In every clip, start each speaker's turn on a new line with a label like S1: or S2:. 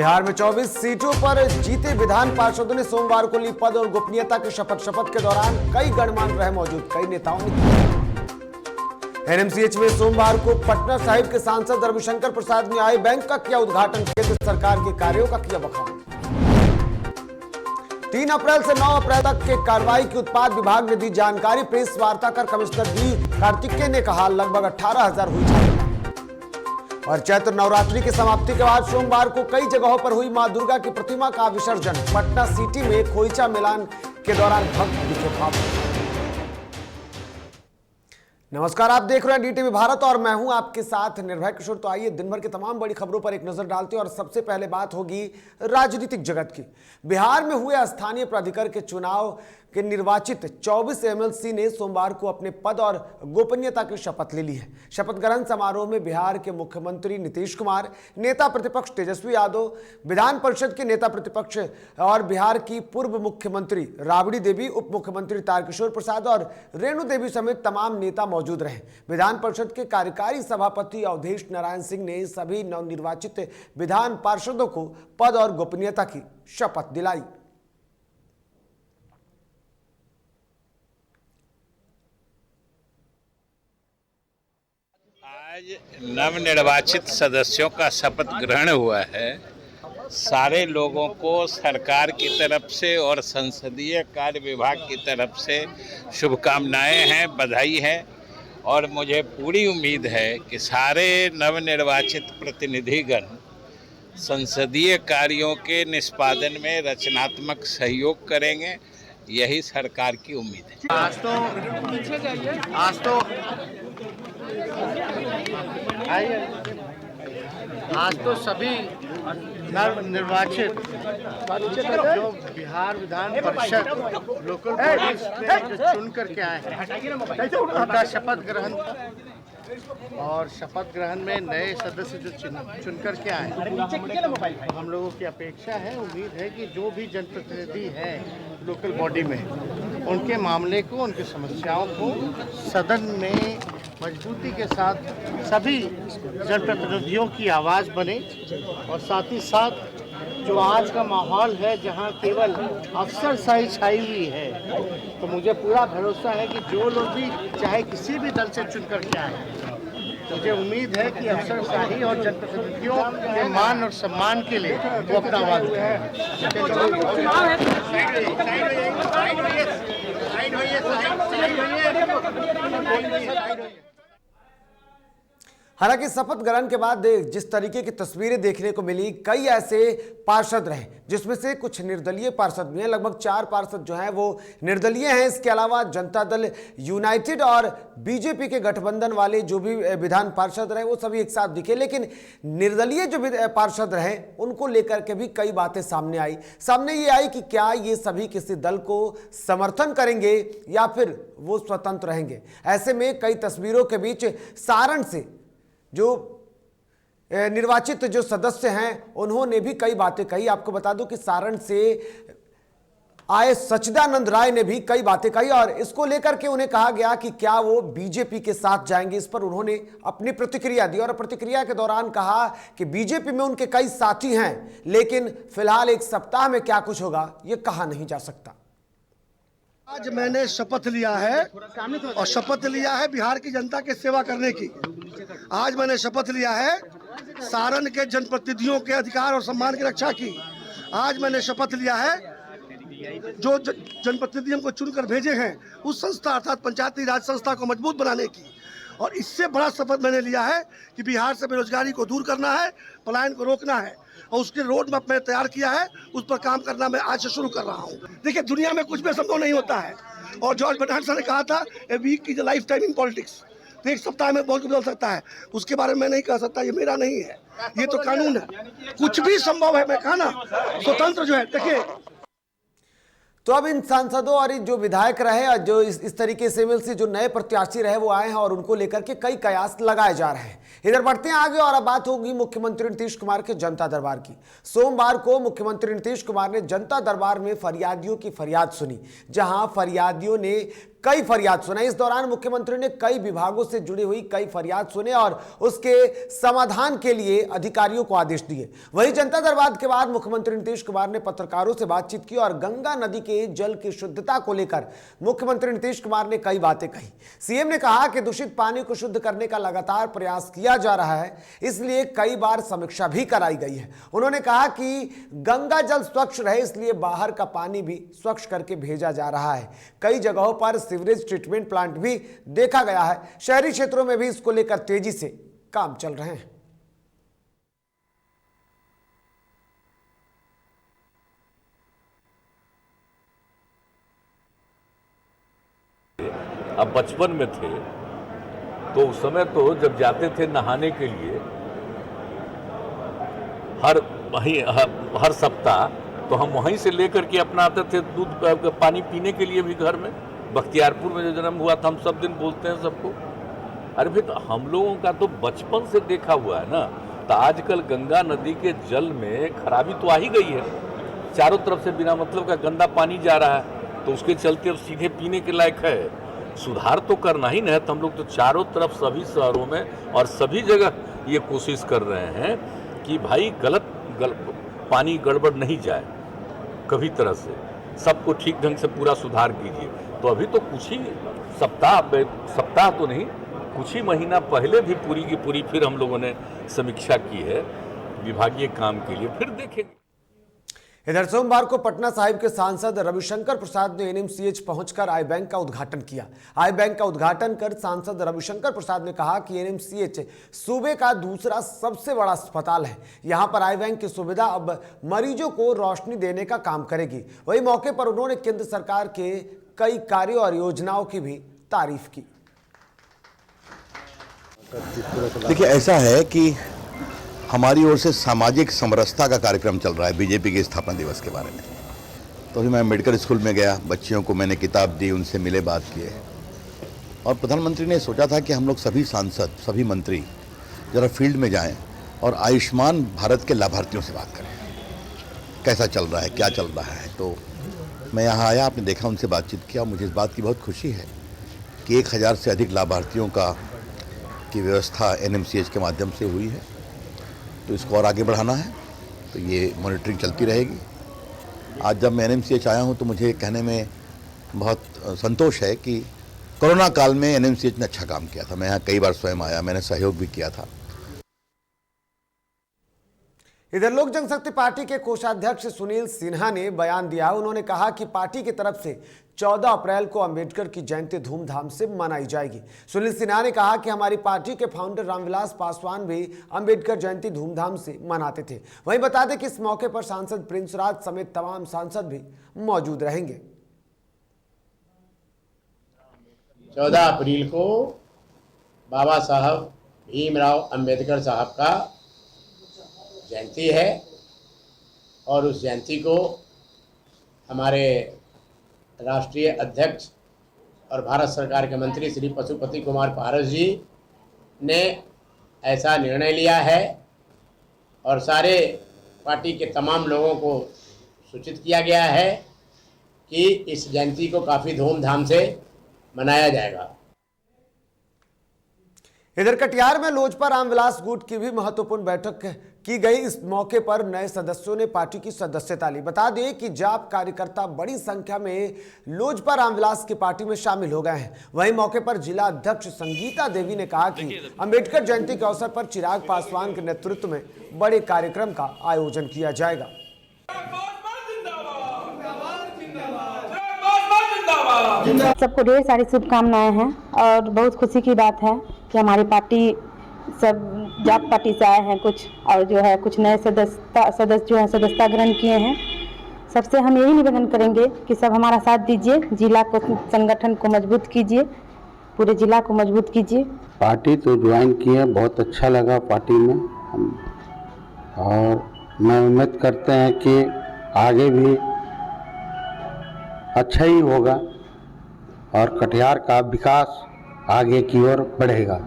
S1: बिहार में 24 सीटों पर जीते विधान पार्षदों ने सोमवार को ली पद और गोपनीयता की शपथ के दौरान कई गणमान्य रहे मौजूद। कई नेताओं ने एनएमसीएच में सोमवार को पटना साहिब के सांसद रविशंकर प्रसाद ने आई बैंक का किया उद्घाटन। केंद्र सरकार के कार्यों का किया बखान। 3 अप्रैल से 9 अप्रैल तक के कार्रवाई की उत्पाद विभाग ने दी जानकारी। प्रेस वार्ता कर कमिश्नर बी कार्तिकेय ने कहा लगभग 18,000 हुई छापेमारी। और चैत्र नवरात्रि की समाप्ति के बाद सोमवार को कई जगहों पर हुई मां दुर्गा की प्रतिमा का विसर्जन। पटना सिटी में खोइचा मिलान के दौरान भक्त दिखे भावुक। नमस्कार, आप देख रहे हैं डीटीवी भारत और मैं हूं आपके साथ निर्भय किशोर। तो आइए दिन भर की तमाम बड़ी खबरों पर एक नजर डालते हैं और सबसे पहले बात होगी राजनीतिक जगत की। बिहार में हुए स्थानीय प्राधिकार के चुनाव के निर्वाचित 24 एमएलसी ने सोमवार को अपने पद और गोपनीयता की शपथ ले ली है। शपथ ग्रहण समारोह में बिहार के मुख्यमंत्री नीतीश कुमार, नेता प्रतिपक्ष तेजस्वी यादव, विधान परिषद के नेता प्रतिपक्ष और बिहार की पूर्व मुख्यमंत्री राबड़ी देवी, उप मुख्यमंत्री तारकिशोर प्रसाद और रेणु देवी समेत तमाम नेता मौजूद रहे। विधान परिषद के कार्यकारी सभापति अवधेश नारायण सिंह ने सभी नवनिर्वाचित विधान पार्षदों को पद और गोपनीयता की शपथ दिलाई।
S2: आज नवनिर्वाचित सदस्यों का शपथ ग्रहण हुआ है। सारे लोगों को सरकार की तरफ से और संसदीय कार्य विभाग की तरफ से शुभकामनाएं हैं, बधाई है। और मुझे पूरी उम्मीद है कि सारे नवनिर्वाचित प्रतिनिधिगण संसदीय कार्यों के निष्पादन में रचनात्मक सहयोग करेंगे। यही सरकार की उम्मीद है।
S3: आज तो सभी नवनिर्वाचित जो बिहार विधान परिषद लोकल बॉडीज में जो चुन करके आए हैं उनका शपथ ग्रहण, और शपथ ग्रहण में नए सदस्य जो चुन करके आए हैं, हम लोगों की अपेक्षा है, उम्मीद है कि जो भी जनप्रतिनिधि हैं लोकल बॉडी में, उनके मामले को, उनकी समस्याओं को सदन में मजबूती के साथ सभी जनप्रतिनिधियों की आवाज़ बने। और साथ ही साथ जो आज का माहौल है जहां केवल अफसरशाही छाई हुई है, तो मुझे पूरा भरोसा है कि जो लोग भी चाहे किसी भी दल से चुन करके आए, मुझे उम्मीद है कि अफसरशाही और जनप्रतिनिधियों के मान और सम्मान के लिए वो अपना आवाज़ उठाएं।
S1: हालांकि शपथ ग्रहण के बाद जिस तरीके की तस्वीरें देखने को मिली, कई ऐसे पार्षद रहे जिसमें से कुछ निर्दलीय पार्षद भी हैं। लगभग 4 पार्षद जो हैं वो निर्दलीय हैं। इसके अलावा जनता दल यूनाइटेड और बीजेपी के गठबंधन वाले जो भी विधान पार्षद रहे वो सभी एक साथ दिखे। लेकिन निर्दलीय जो पार्षद रहे उनको लेकर के भी कई बातें सामने ये आई कि क्या ये सभी किसी दल को समर्थन करेंगे या फिर वो स्वतंत्र रहेंगे। ऐसे में कई तस्वीरों के बीच सारण से जो निर्वाचित जो सदस्य हैं उन्होंने भी कई बातें कही। आपको बता दूं कि सारण से आए सच्चिदानंद राय ने भी कई बातें कही और इसको लेकर के उन्हें कहा गया कि क्या वो बीजेपी के साथ जाएंगे। इस पर उन्होंने अपनी प्रतिक्रिया दी और प्रतिक्रिया के दौरान कहा कि बीजेपी में उनके कई साथी हैं, लेकिन फिलहाल एक सप्ताह में क्या कुछ होगा ये कहा नहीं जा सकता।
S4: आज मैंने शपथ लिया है और शपथ लिया है बिहार की जनता की सेवा करने की। आज मैंने शपथ लिया है सारण के जनप्रतिनिधियों के अधिकार और सम्मान की रक्षा की। आज मैंने शपथ लिया है जो जनप्रतिनिधि हमको चुनकर भेजे हैं उस संस्था अर्थात पंचायती राज संस्था को मजबूत बनाने की। और इससे बड़ा शपथ मैंने लिया है कि बिहार से बेरोजगारी को दूर करना है, पलायन को रोकना है और उसके रोड मैप मैंने तैयार किया है। उस पर काम करना मैं आज से शुरू कर रहा हूँ। देखिए, दुनिया में कुछ भी संभव नहीं होता है और जॉर्ज बर्नार्ड ने कहा था a week is a life time in politics. तो एक सप्ताह में बहुत कुछ बदल सकता है, उसके बारे में मैं नहीं कह सकता, ये मेरा नहीं है, ये तो कानून है। कुछ भी संभव है, मैं कहा ना, स्वतंत्र जो है। देखिए,
S1: तो अब इन सांसदों और जो विधायक रहे और जो इस तरीके से एमएलसी जो नए प्रत्याशी रहे वो आए हैं और उनको लेकर के कई कयास लगाए जा रहे हैं। इधर बढ़ते हैं आगे और अब बात होगी मुख्यमंत्री नीतीश कुमार के जनता दरबार की। सोमवार को मुख्यमंत्री नीतीश कुमार ने जनता दरबार में फरियादियों की फरियाद सुनी, जहां फरियादियों ने कई फरियाद सुनाई। इस दौरान मुख्यमंत्री ने कई विभागों से जुड़ी हुई कई फरियाद सुने और उसके समाधान के लिए अधिकारियों को आदेश दिए। वहीं जनता दरबार के बाद मुख्यमंत्री नीतीश कुमार ने पत्रकारों से बातचीत की और गंगा नदी के जल की शुद्धता को लेकर मुख्यमंत्री नीतीश कुमार ने कई बातें कही। सीएम ने कहा कि दूषित पानी को शुद्ध करने का लगातार प्रयास किया जा रहा है, इसलिए कई बार समीक्षा भी कराई गई है। उन्होंने कहा कि गंगा जल स्वच्छ रहे, इसलिए बाहर का पानी भी स्वच्छ करके भेजा जा रहा है। कई जगहों पर सीवरेज ट्रीटमेंट प्लांट भी देखा गया है। शहरी क्षेत्रों में भी इसको लेकर तेजी से काम चल रहे हैं।
S5: अब बचपन में थे तो उस समय तो जब जाते थे नहाने के लिए हर सप्ताह, तो हम वहीं से लेकर के अपना आते थे दूध पानी पीने के लिए भी। घर में बख्तियारपुर में जो जन्म हुआ था, हम सब दिन बोलते हैं सबको। अरे भाई, तो हम लोगों का तो बचपन से देखा हुआ है ना। तो आजकल गंगा नदी के जल में खराबी तो आ ही गई है। चारों तरफ से बिना मतलब का गंदा पानी जा रहा है, तो उसके चलते अब सीधे पीने के लायक है। सुधार तो करना ही नहीं है। तो हम लोग तो चारों तरफ सभी शहरों में और सभी जगह ये कोशिश कर रहे हैं कि भाई गलत पानी गड़बड़ नहीं जाए कभी तरह से। सबको ठीक ढंग से पूरा सुधार कीजिए। तो अभी तो कुछ ही सप्ताह तो नहीं, कुछ ही महीना पहले भी पूरी की पूरी फिर हम लोगों ने समीक्षा की है विभागीय काम के लिए। फिर देखेंगे।
S1: इधर सोमवार को पटना साहिब के सांसद रविशंकर प्रसाद ने एनएमसीएच पहुंचकर आई बैंक का उद्घाटन किया। आई बैंक का उद्घाटन कर सांसद रविशंकर प्रसाद ने कहा कि एनएमसीएच सूबे का दूसरा सबसे बड़ा अस्पताल है। यहां पर आई बैंक की सुविधा अब मरीजों को रोशनी देने का काम करेगी। वही मौके पर उन्होंने केंद्र सरकार के कई कार्यों और योजनाओं की भी तारीफ की।
S6: देखिए, ऐसा है कि हमारी ओर से सामाजिक समरसता का कार्यक्रम चल रहा है बीजेपी के स्थापना दिवस के बारे में। तो अभी मैं मेडिकल स्कूल में गया, बच्चियों को मैंने किताब दी, उनसे मिले, बात किए। और प्रधानमंत्री ने सोचा था कि हम लोग सभी सांसद, सभी मंत्री ज़रा फील्ड में जाएं और आयुष्मान भारत के लाभार्थियों से बात करें, कैसा चल रहा है, क्या चल रहा है। तो मैं यहाँ आया, आपने देखा, उनसे बातचीत किया। मुझे इस बात की बहुत खुशी है कि 1000 से अधिक लाभार्थियों की व्यवस्था एनएमसीएच के माध्यम से हुई है। तो इसको और आगे बढ़ाना है, तो ये मॉनिटरिंग चलती रहेगी। आज जब मैं एनएमसीएच आया हूँ तो मुझे कहने में बहुत संतोष है कि कोरोना काल में एनएमसीएच ने अच्छा काम किया था। मैं यहाँ कई बार स्वयं आया, मैंने सहयोग भी किया था।
S1: इधर लोक जनशक्ति पार्टी के कोषाध्यक्ष सुनील सिन्हा ने बयान दिया। उन्होंने कहा कि पार्टी की तरफ से 14 अप्रैल को अंबेडकर की जयंती धूमधाम से मनाई जाएगी। सुनील सिन्हा ने कहा कि हमारी पार्टी के फाउंडर रामविलास पासवान भी अंबेडकर जयंती धूमधाम से मनाते थे। वहीं बता दें कि इस मौके पर सांसद प्रिंस राज समेत तमाम सांसद भी मौजूद रहेंगे।
S7: 14 अप्रैल को बाबा साहब भीमराव अंबेडकर साहब का जयंती है और उस जयंती को हमारे राष्ट्रीय अध्यक्ष और भारत सरकार के मंत्री श्री पशुपति कुमार पारस जी ने ऐसा निर्णय लिया है और सारे पार्टी के तमाम लोगों को सूचित किया गया है कि इस जयंती को काफ़ी धूमधाम से मनाया जाएगा।
S1: इधर कटिहार में लोजपा रामविलास गुट की भी महत्वपूर्ण बैठक की गई। इस मौके पर नए सदस्यों ने पार्टी की सदस्यता ली। बता दें कि जाप कार्यकर्ता बड़ी संख्या में लोजपा रामविलास की पार्टी में शामिल हो गए हैं। वहीं मौके पर जिला अध्यक्ष संगीता देवी ने कहा कि अंबेडकर जयंती के अवसर पर चिराग पासवान के नेतृत्व में बड़े कार्यक्रम का आयोजन किया जाएगा।
S8: सबको ढेर सारी शुभकामनाएं हैं और बहुत खुशी की बात है कि हमारी पार्टी सब जाट पार्टी से आए हैं कुछ, और जो है कुछ नए सदस्य जो है सदस्यता ग्रहण किए हैं। सबसे हम यही निवेदन करेंगे कि सब हमारा साथ दीजिए, जिला को, संगठन को मजबूत कीजिए, पूरे जिला को मजबूत कीजिए।
S9: पार्टी तो ज्वाइन किए, बहुत अच्छा लगा पार्टी में और मैं उम्मीद करते हैं कि आगे भी अच्छा ही होगा और कटिहार का विकास आगे की ओर बढ़ेगा।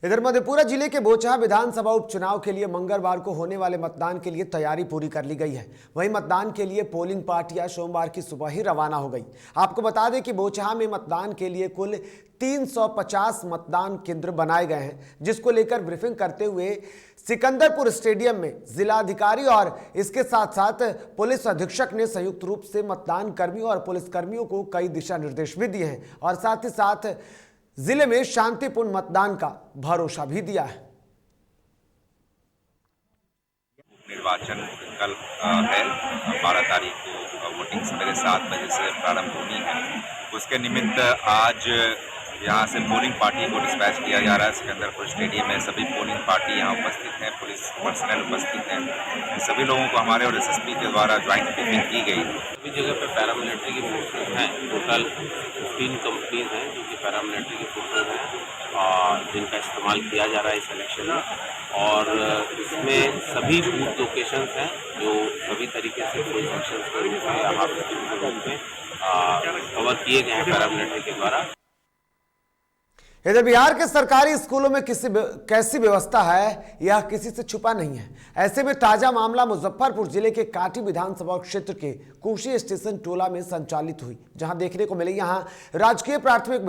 S1: इधर मधेपुरा जिले के बोचहा विधानसभा उपचुनाव के लिए मंगलवार को होने वाले मतदान के लिए तैयारी पूरी कर ली गई है। वहीं मतदान के लिए पोलिंग पार्टियां सोमवार की सुबह ही रवाना हो गई। आपको बता दें कि बोचहा में मतदान के लिए कुल 350 मतदान केंद्र बनाए गए हैं, जिसको लेकर ब्रीफिंग करते हुए सिकंदरपुर स्टेडियम में जिलाधिकारी और इसके साथ साथ पुलिस अधीक्षक ने संयुक्त रूप से मतदान कर्मियों और पुलिसकर्मियों को कई दिशा निर्देश भी दिए हैं और साथ ही साथ जिले में शांतिपूर्ण मतदान का भरोसा भी दिया है।
S10: निर्वाचन कल है 12 तारीख को वोटिंग सवेरे 7 बजे से प्रारंभ होनी है। उसके निमित्त आज यहाँ से पोलिंग पार्टी को डिस्पैच किया जा रहा है। सिकंदरपुर स्टेडियम में सभी पोलिंग पार्टी यहाँ उपस्थित हैं, पुलिस पर्सनल उपस्थित हैं। इन सभी लोगों को हमारे और एसएसपी के द्वारा ज्वाइंट ब्रीफिंग की गई।
S5: सभी जगह पे पैरामिलिट्री की फोर्सेज हैं। टोटल 15 कंपनीज हैं जो कि पैरामिलिट्री की फोर्सेज हैं और जिनका इस्तेमाल किया जा रहा है इस इलेक्शन में। और इसमें सभी बूथ लोकेशंस हैं जो सभी तरीके से फुल सेक्शंस के रूप में यहाँ पे कवर किए गए हैं पैरामिलिट्री के द्वारा।
S1: इधर बिहार के सरकारी स्कूलों में कैसी व्यवस्था है यह किसी से छुपा नहीं है। ऐसे में ताजा मामला मुजफ्फरपुर जिले के काटी विधानसभा क्षेत्र के कोशी स्टेशन टोला में संचालित हुई, जहां देखने को मिली राजकीय प्राथमिक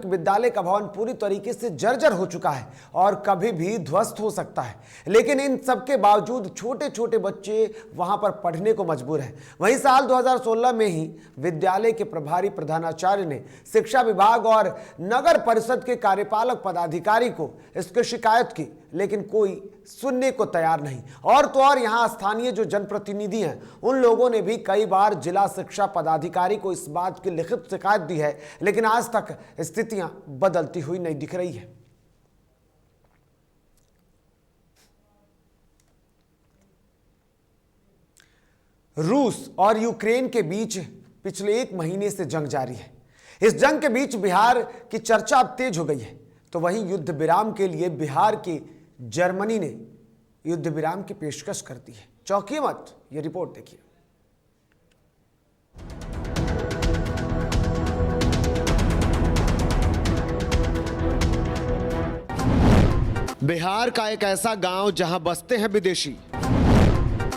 S1: विद्यालय का भवन पूरी तरीके से जर्जर हो चुका है और कभी भी ध्वस्त हो सकता है। लेकिन इन सबके बावजूद छोटे छोटे बच्चे वहां पर पढ़ने को मजबूर हैं। वहीं साल 2016 में ही विद्यालय के प्रभारी प्रधानाचार्य ने शिक्षा विभाग और नगर परिषद के कार्यपालक पदाधिकारी को इसकी शिकायत की, लेकिन कोई सुनने को तैयार नहीं। और तो और यहां स्थानीय जो जनप्रतिनिधि हैं उन लोगों ने भी कई बार जिला शिक्षा पदाधिकारी को इस बात की लिखित शिकायत दी है, लेकिन आज तक स्थितियां बदलती हुई नहीं दिख रही है। रूस और यूक्रेन के बीच पिछले 1 महीने से जंग जारी है। इस जंग के बीच बिहार की चर्चा अब तेज हो गई है। तो वहीं युद्ध विराम के लिए बिहार की जर्मनी ने युद्ध विराम की पेशकश कर दी है। चौंकिए मत, ये रिपोर्ट देखिए। बिहार का एक ऐसा गांव जहां बसते हैं विदेशी,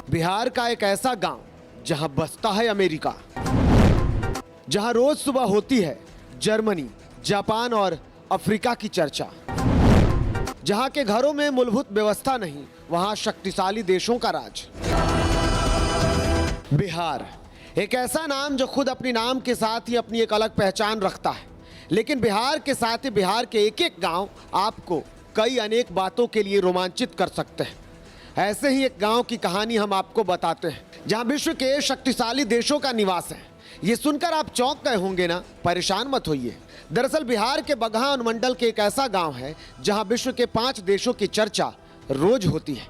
S1: बिहार का एक ऐसा गांव जहां बसता है अमेरिका, जहां रोज सुबह होती है जर्मनी, जापान और अफ्रीका की चर्चा, जहां के घरों में मूलभूत व्यवस्था नहीं, वहां शक्तिशाली देशों का राज। बिहार एक ऐसा नाम जो खुद अपनी नाम के साथ ही अपनी एक अलग पहचान रखता है। लेकिन बिहार के साथ ही बिहार के एक एक गांव आपको कई अनेक बातों के लिए रोमांचित कर सकते हैं। ऐसे ही एक गांव की कहानी हम आपको बताते हैं, जहां विश्व के शक्तिशाली देशों का निवास है। ये सुनकर आप चौंक गए होंगे ना, परेशान मत होइए। दरअसल बिहार के बगहा अनुमंडल के एक ऐसा गांव है जहां विश्व के 5 देशों की चर्चा रोज होती है।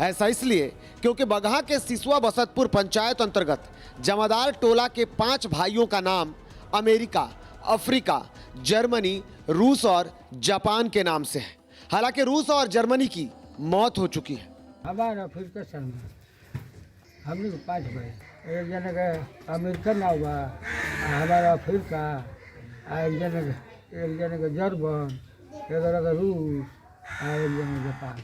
S1: ऐसा इसलिए क्योंकि बगहा के सिसवा बसतपुर पंचायत अंतर्गत जमादार टोला के 5 भाइयों का नाम अमेरिका, अफ्रीका, जर्मनी, रूस और जापान के नाम से है। हालांकि रूस और जर्मनी की मौत हो चुकी है।
S11: हमारा अफ्रीका सन हम लोग 5 भाई, एक जने का अमेरिका ना हुआ, हमारा अफ्रीका, एक जने का जर्मन, एक जने का रूस, एक जने जापान।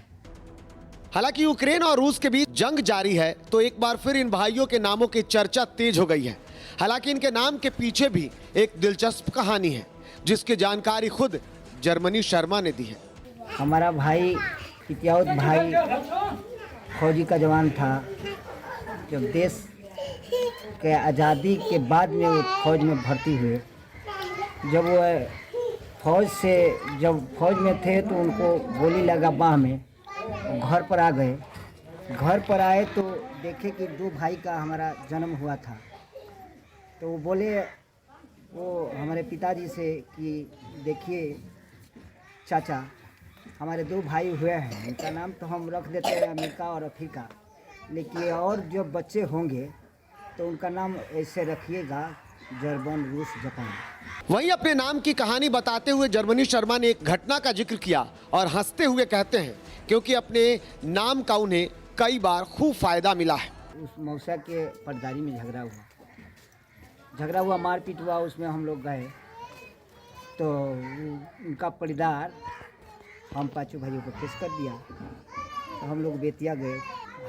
S1: हालांकि यूक्रेन और रूस के बीच जंग जारी है, तो एक बार फिर इन भाइयों के नामों की चर्चा तेज हो गई है। हालांकि इनके नाम के पीछे भी एक दिलचस्प कहानी है, जिसकी जानकारी खुद जर्मनी शर्मा ने दी है।
S11: हमारा भाई इतियाउत भाई फौजी का जवान था। जब देश के आज़ादी के बाद में वो फौज में भर्ती हुए। जब वो फौज में थे तो उनको गोली लगा बाह में, घर पर आ गए। घर पर आए तो देखे कि 2 भाई का हमारा जन्म हुआ था। तो वो बोले वो हमारे पिताजी से कि देखिए चाचा, हमारे 2 भाई हुए हैं, इनका नाम तो हम रख देते हैं अमेरिका और अफ्रीका, लेकिन और जो बच्चे होंगे तो उनका नाम ऐसे रखिएगा जर्मन, रूस, जापान।
S1: वहीं अपने नाम की कहानी बताते हुए जर्मनी शर्मा ने एक घटना का जिक्र किया और हंसते हुए कहते हैं क्योंकि अपने नाम का उन्हें कई बार खूब फायदा मिला है।
S11: उस मौसा के पर्दारी में झगड़ा हुआ, मारपीट हुआ। उसमें हम लोग गए तो उनका परिवार हम पाँचों भाइयों को केस कर दिया। तो हम लोग बेतिया गए,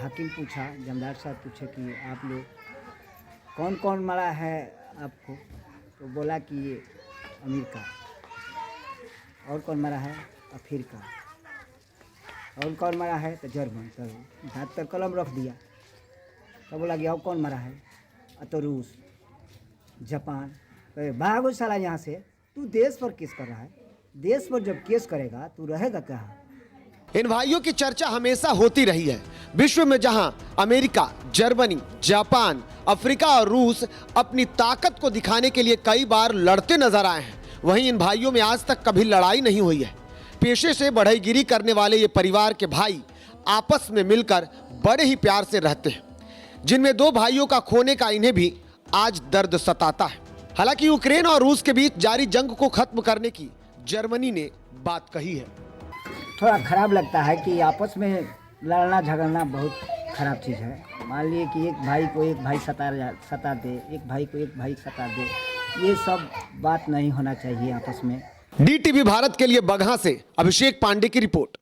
S11: हाकिम पूछा, जमदार साहब पूछे कि आप लोग कौन कौन मारा है आपको, तो बोला कि ये अमीर का, और कौन मारा है अफीर का, और कौन मारा है तो जर्मन। तो हाथ पर कलम रख दिया। तो बोला कि और कौन मारा है तो रूस, जापान। तो भागो साला यहाँ से, तू देश पर केस कर रहा है, देश पर जब केस करेगा तू रहेगा कहाँ।
S1: इन भाइयों की चर्चा हमेशा होती रही है। विश्व में जहां अमेरिका, जर्मनी, जापान, अफ्रीका और रूस अपनी ताकत को दिखाने के लिए कई बार लड़ते नजर आए हैं, वहीं इन भाइयों में आज तक कभी लड़ाई नहीं हुई है। पेशे से बढ़ईगिरी करने वाले ये परिवार के भाई आपस में मिलकर बड़े ही प्यार से रहते हैं, जिनमें दो भाइयों का खोने का इन्हें भी आज दर्द सताता है। हालांकि यूक्रेन और रूस के बीच जारी जंग को खत्म करने की जर्मनी ने बात कही है।
S11: थोड़ा खराब लगता है कि आपस में लड़ना झगड़ना बहुत खराब चीज़ है। मान लिए कि एक भाई को एक भाई सता दे, एक भाई को एक भाई सता दे, ये सब बात नहीं होना चाहिए आपस में।
S1: DTV भारत के लिए बगहा से अभिषेक पांडे की रिपोर्ट।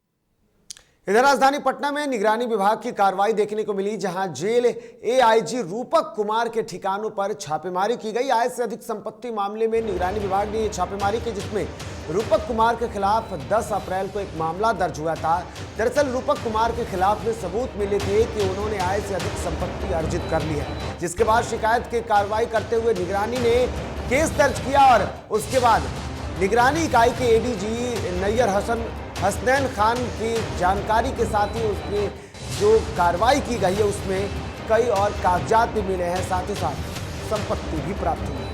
S1: इधर राजधानी पटना में निगरानी विभाग की कार्रवाई देखने को मिली, जहां जेल AIG रूपक कुमार के ठिकानों पर छापेमारी की गई। आय से अधिक संपत्ति मामले में निगरानी विभाग ने छापेमारी की, जिसमें रूपक कुमार के खिलाफ 10 अप्रैल को एक मामला दर्ज हुआ था। दरअसल रूपक कुमार के खिलाफ में सबूत मिले थे कि उन्होंने आय से अधिक संपत्ति अर्जित कर ली है, जिसके बाद शिकायत की कार्रवाई करते हुए निगरानी ने केस दर्ज किया और उसके बाद निगरानी इकाई के ADG नैयर हसनैन खान की जानकारी के साथ ही उसने जो कार्रवाई की गई है उसमें कई और कागजात भी मिले हैं, साथ ही साथ संपत्ति भी प्राप्त हुई है।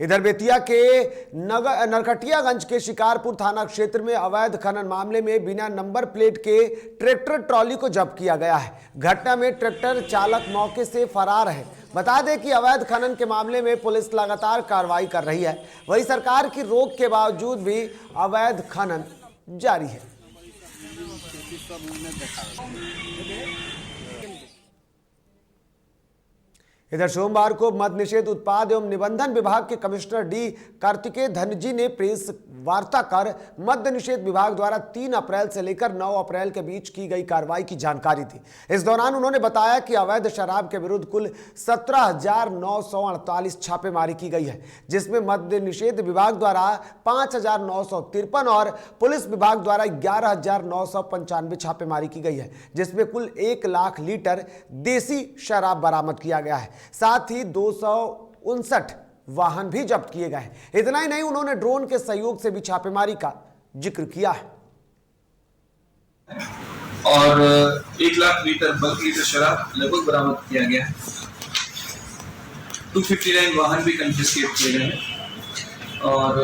S1: इधर बेतिया के नरकटियागंज के शिकारपुर थाना क्षेत्र में अवैध खनन मामले में बिना नंबर प्लेट के ट्रैक्टर ट्रॉली को जब्त किया गया है। घटना में ट्रैक्टर चालक मौके से फरार है। बता दें कि अवैध खनन के मामले में पुलिस लगातार कार्रवाई कर रही है, वहीं सरकार की रोक के बावजूद भी अवैध खनन जारी है। इधर सोमवार को मद्य निषेध उत्पाद एवं निबंधन विभाग के कमिश्नर D कार्तिकेय धनजी ने प्रेस वार्ता कर मद्य निषेध विभाग द्वारा 3 अप्रैल से लेकर 9 अप्रैल के बीच की गई कार्रवाई की जानकारी दी। इस दौरान उन्होंने बताया कि अवैध शराब के विरुद्ध कुल 17,948 छापेमारी की गई है, जिसमें मद्य निषेध विभाग द्वारा 5,953 और पुलिस विभाग द्वारा 11,995 छापेमारी की गई है, जिसमें कुल 1 लाख लीटर देसी शराब बरामद किया गया है। साथ ही 259 वाहन भी जब्त किए गए। इतना ही नहीं, उन्होंने ड्रोन के सहयोग से भी छापेमारी का जिक्र किया है।
S12: और 1 लाख लीटर बल्क लीटर शराब लगभग बरामद किया गया है। 259 वाहन भी कंफिस्केट किए गए हैं और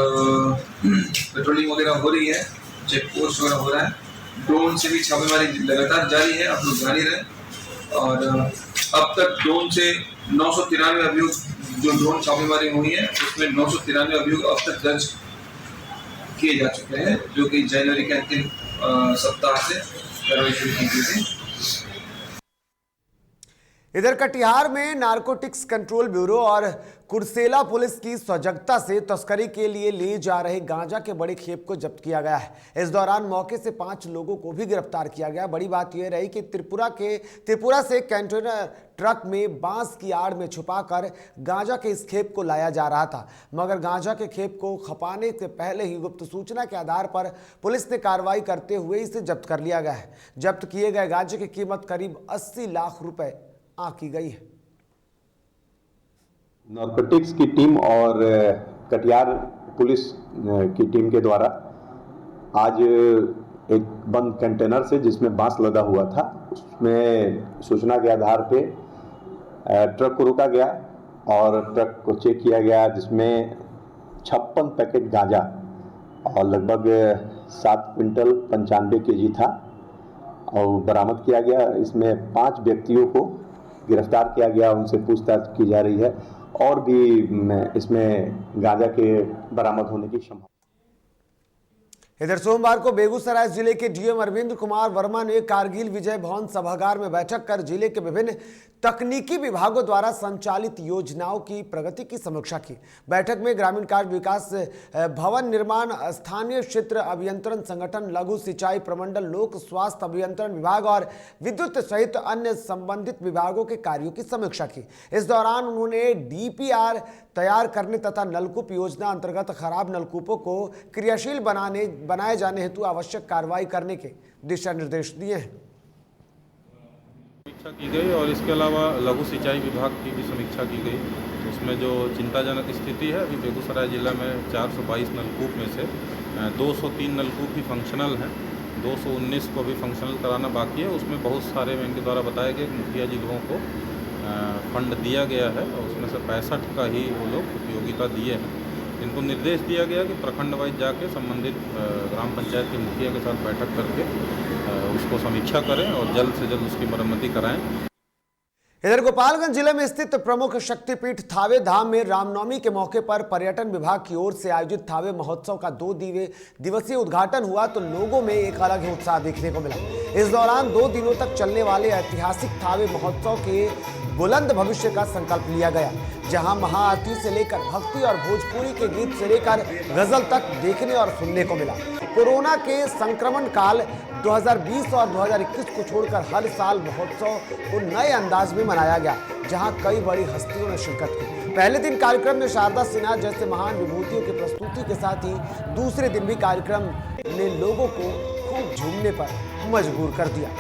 S12: पेट्रोलिंग वगैरह हो रही है, चेक पोस्ट वगैरह हो रहा है। ड्रोन से भी छापेमारी लगातार जारी है, आप लोग जारी रहे। और अब तक ड्रोन से 993 अभियोग जो ड्रोन छापेमारी हुई है उसमें 993 अभियोग अब तक दर्ज किए जा चुके हैं, जो कि जनवरी के अंतिम सप्ताह से कार्रवाई शुरू की गई थी।
S1: इधर कटिहार में नारकोटिक्स कंट्रोल ब्यूरो और कुर्सेला पुलिस की सजगता से तस्करी के लिए ले जा रहे गांजा के बड़े खेप को जब्त किया गया है। इस दौरान मौके से 5 लोगों को भी गिरफ्तार किया गया। बड़ी बात यह रही कि त्रिपुरा से कंटेनर ट्रक में बांस की आड़ में छुपाकर गांजा के इस खेप को लाया जा रहा था, मगर गांजा के खेप को खपाने से पहले ही गुप्त सूचना के आधार पर पुलिस ने कार्रवाई करते हुए इसे जब्त कर लिया गया है। जब्त किए गए गांजे की कीमत करीब 80 लाख रुपए आंकी गई है।
S13: नारकोटिक्स की टीम और कटिहार पुलिस की टीम के द्वारा आज एक बंद कंटेनर से जिसमें बांस लदा हुआ था, उसमें सूचना के आधार पे ट्रक को रोका गया और ट्रक को चेक किया गया, जिसमें 56 पैकेट गांजा और लगभग 7 क्विंटल 95 केजी था और बरामद किया गया। इसमें 5 व्यक्तियों को गिरफ्तार किया गया, उनसे पूछताछ की जा रही है और भी इसमें गांजा के बरामद होने की संभावना।
S1: इधर सोमवार को बेगूसराय जिले के डीएम अरविंद कुमार वर्मा ने कारगिल विजय भवन सभागार में बैठक कर जिले के विभिन्न तकनीकी विभागों द्वारा संचालित योजनाओं की प्रगति की समीक्षा की। बैठक में ग्रामीण कार्य विकास, भवन निर्माण, स्थानीय क्षेत्र अभियंत्रण संगठन, लघु सिंचाई प्रमंडल, लोक स्वास्थ्य अभियंत्रण विभाग और विद्युत सहित अन्य संबंधित विभागों के कार्यों की समीक्षा की। इस दौरान उन्होंने डीपीआर तैयार करने तथा नलकूप योजना अंतर्गत खराब नलकूपों को क्रियाशील बनाए जाने हेतु आवश्यक कार्रवाई करने के दिशा निर्देश दिए हैं।
S14: समीक्षा की गई और इसके अलावा लघु सिंचाई विभाग की भी समीक्षा की गई। उसमें जो चिंताजनक स्थिति है, अभी बेगूसराय जिला में 422 नलकूप में से 203 नलकूप ही फंक्शनल हैं, 219 को भी फंक्शनल कराना बाकी है। उसमें बहुत सारे में इनके द्वारा बताए गए मुखिया जी लोगों को फंड दिया गया है और उसमें से 65 का ही वो लोग उपयोगिता दिए हैं। इनको निर्देश दिया गया कि प्रखंड वाइज जाके संबंधित ग्राम पंचायत के मुखिया के साथ बैठक करके उसको समीक्षा करें और जल्द से जल्द उसकी मरम्मती कराएं।
S1: इधर गोपालगंज जिले में स्थित प्रमुख शक्तिपीठ थावे धाम में रामनवमी के मौके पर पर्यटन विभाग की ओर से आयोजित थावे महोत्सव का 2 दिवसीय उद्घाटन हुआ तो लोगों में एक अलग ही उत्साह देखने को मिला। इस दौरान 2 दिनों तक चलने वाले ऐतिहासिक थावे महोत्सव के बुलंद भविष्य का संकल्प लिया गया, जहां महाआरती से लेकर भक्ति और भोजपुरी के गीत से लेकर गजल तक देखने और सुनने को मिला। कोरोना के संक्रमण काल 2020 और 2021 को छोड़कर हर साल महोत्सव को नए अंदाज में मनाया गया, जहां कई बड़ी हस्तियों ने शिरकत की। पहले दिन कार्यक्रम में शारदा सिन्हा जैसे महान विभूतियों की प्रस्तुति के साथ ही दूसरे दिन भी कार्यक्रम ने लोगों को खूब झूमने पर मजबूर कर दिया।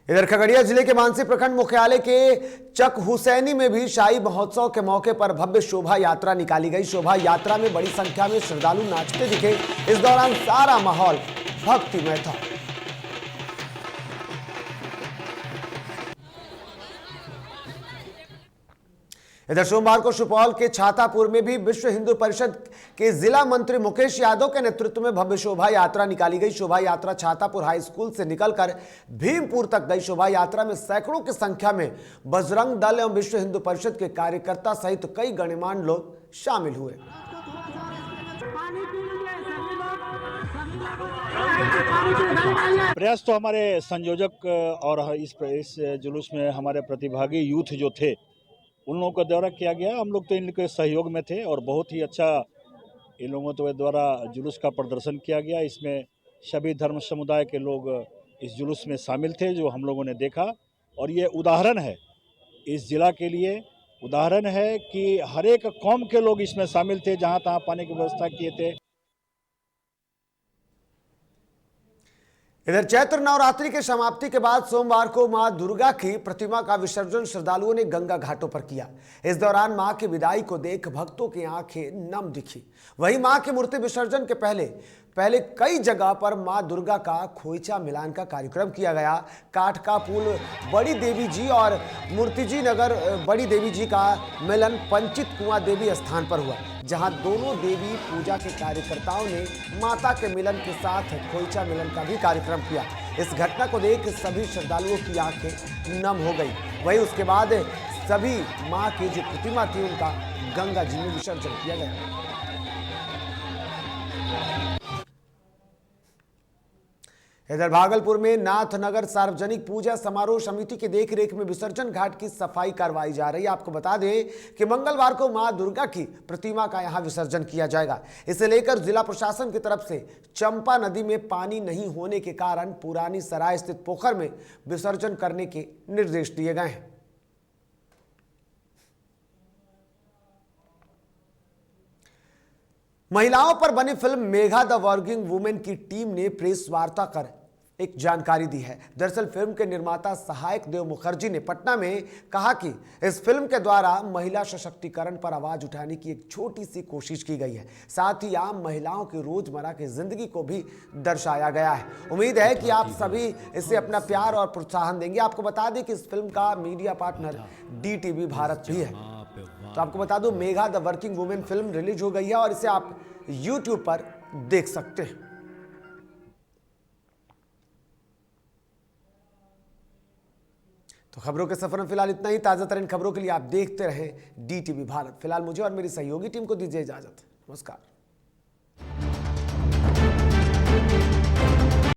S1: इधर खगड़िया जिले के मानसी प्रखंड मुख्यालय के चक हुसैनी में भी शाही महोत्सव के मौके पर भव्य शोभा यात्रा निकाली गई। शोभा यात्रा में बड़ी संख्या में श्रद्धालु नाचते दिखे। इस दौरान सारा माहौल भक्तिमय था। इधर सोमवार को सुपौल के छातापुर में भी विश्व हिंदू परिषद के जिला मंत्री मुकेश यादव के नेतृत्व में भव्य शोभा यात्रा निकाली गई। शोभा यात्रा छातापुर हाई स्कूल से निकलकर भीमपुर तक गई। शोभा यात्रा में सैकड़ों की संख्या में बजरंग दल एवं विश्व हिंदू परिषद के कार्यकर्ता सहित कई गणमान्य लोग शामिल हुए।
S15: प्रयास तो हमारे संयोजक और इस जुलूस में हमारे प्रतिभागी यूथ जो थे उन लोगों का दौरा किया गया। हम लोग तो इनके सहयोग में थे और बहुत ही अच्छा इन लोगों के द्वारा जुलूस का प्रदर्शन किया गया। इसमें सभी धर्म समुदाय के लोग इस जुलूस में शामिल थे, जो हम लोगों ने देखा। और ये उदाहरण है इस जिला के लिए, उदाहरण है कि हर एक कौम के लोग इसमें शामिल थे, जहाँ तहाँ पानी की व्यवस्था किए थे।
S1: इधर चैत्र नवरात्रि के समाप्ति के बाद सोमवार को मां दुर्गा की प्रतिमा का विसर्जन श्रद्धालुओं ने गंगा घाटों पर किया। इस दौरान मां की विदाई को देख भक्तों की आंखें नम दिखी। वहीं मां की मूर्ति विसर्जन के पहले कई जगह पर मां दुर्गा का खोइचा मिलान का कार्यक्रम किया गया। काठ का पुल बड़ी देवी जी और मूर्तिजी नगर बड़ी देवी जी का मिलन पंचित कुआं देवी स्थान पर हुआ, जहां दोनों देवी पूजा के कार्यकर्ताओं ने माता के मिलन के साथ खोइचा मिलन का भी कार्यक्रम किया। इस घटना को देख सभी श्रद्धालुओं की आंखें नम हो गई। वहीं उसके बाद सभी मां की जो प्रतिमा थी उनका गंगा जी में विसर्जन किया गया। इधर भागलपुर में नाथनगर सार्वजनिक पूजा समारोह समिति की देखरेख में विसर्जन घाट की सफाई करवाई जा रही है। आपको बता दें कि मंगलवार को मां दुर्गा की प्रतिमा का यहां विसर्जन किया जाएगा। इसे लेकर जिला प्रशासन की तरफ से चंपा नदी में पानी नहीं होने के कारण पुरानी सराय स्थित पोखर में विसर्जन करने के निर्देश दिए गए हैं। महिलाओं पर बनी film Megha the working women की टीम ने प्रेस वार्ता कर एक जानकारी दी है। दरअसल फिल्म के निर्माता सहायक देव मुखर्जी ने पटना में कहा कि इस फिल्म के द्वारा महिला सशक्तिकरण पर आवाज उठाने की एक छोटी सी कोशिश की गई है। साथ ही आम महिलाओं की रोजमर्रा की जिंदगी को भी दर्शाया गया है। उम्मीद है कि आप सभी इसे अपना प्यार और प्रोत्साहन देंगे। आपको बता दें कि इस फिल्म का मीडिया पार्टनर DTV भारत भी है। तो आपको बता दूं Megha the working women film release हो गई है और इसे आप YouTube पर देख सकते हैं। तो खबरों के सफर में फिलहाल इतना ही। ताजा तरीन खबरों के लिए आप देखते रहें DTV भारत। फिलहाल मुझे और मेरी सहयोगी टीम को दीजिए इजाजत। नमस्कार।